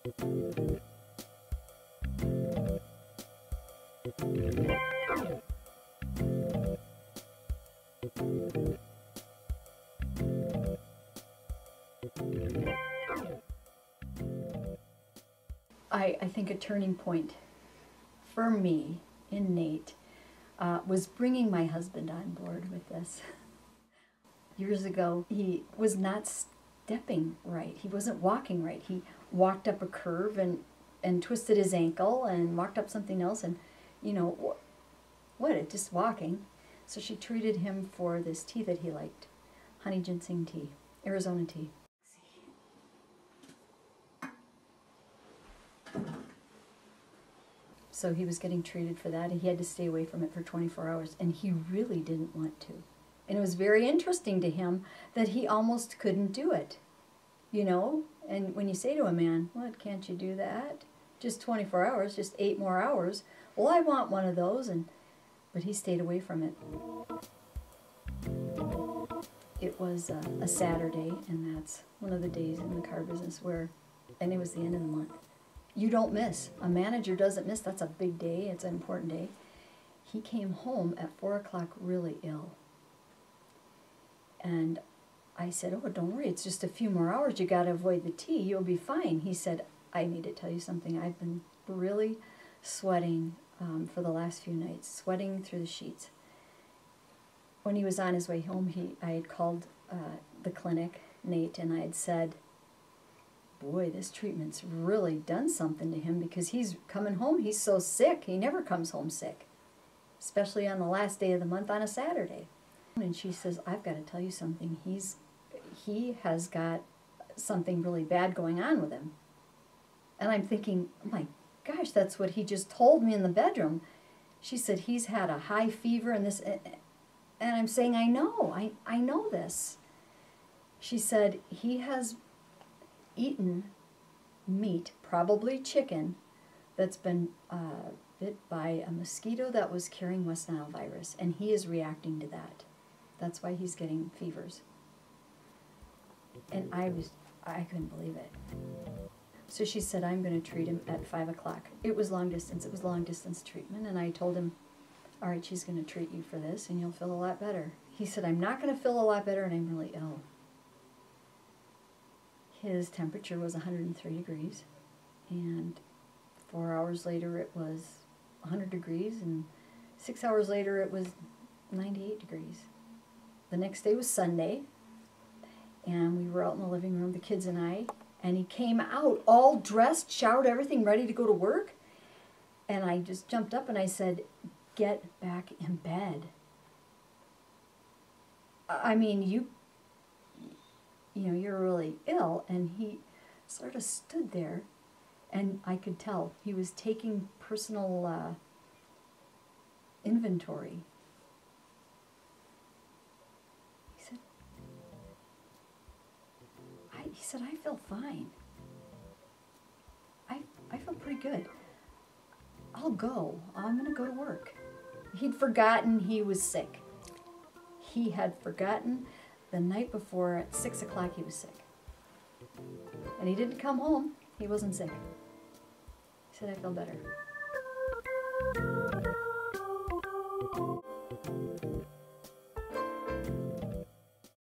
I think a turning point for me in NAET was bringing my husband on board with this. Years ago, he was not stepping right. He wasn't walking right. He walked up a curve and twisted his ankle and walked up something else, and, you know, just walking. So she treated him for this tea that he liked, honey ginseng tea, Arizona tea. So he was getting treated for that, and he had to stay away from it for 24 hours, and he really didn't want to. And it was very interesting to him that he almost couldn't do it, you know? And when you say to a man, what, can't you do that? Just 24 hours, just 8 more hours. Well, I want one of those, but he stayed away from it. It was a Saturday, and that's one of the days in the car business and it was the end of the month. You don't miss. A manager doesn't miss. That's a big day. It's an important day. He came home at 4 o'clock really ill. And I said, oh, don't worry. It's just a few more hours. You got to avoid the tea. You'll be fine. He said, I need to tell you something. I've been really sweating for the last few nights, sweating through the sheets. When he was on his way home, I had called the clinic, NAET, and I had said, boy, this treatment's really done something to him, because he's coming home, he's so sick. He never comes home sick, especially on the last day of the month on a Saturday. And she says, I've got to tell you something. He has got something really bad going on with him. And I'm thinking, oh my gosh, that's what he just told me in the bedroom. She said, he's had a high fever and this, and I'm saying, I know this. She said, he has eaten meat, probably chicken, that's been bit by a mosquito that was carrying West Nile virus, and he is reacting to that. That's why he's getting fevers. And I couldn't believe it. So she said, I'm going to treat him at 5 o'clock. It was long distance. It was long distance treatment, and I told him, all right, she's going to treat you for this, and you'll feel a lot better. He said, I'm not going to feel a lot better, and I'm really ill. His temperature was 103 degrees, and 4 hours later it was 100 degrees, and 6 hours later it was 98 degrees. The next day was Sunday, and we were out in the living room, the kids and I, and he came out all dressed, showered, everything, ready to go to work, and I just jumped up and I said, get back in bed. I mean, you know, you're really ill. And he sort of stood there, and I could tell he was taking personal inventory. He said, I feel fine. I feel pretty good. I'll go. I'm going to go to work. He'd forgotten he was sick. He had forgotten the night before at 6 o'clock he was sick. And he didn't come home. He wasn't sick. He said, I feel better.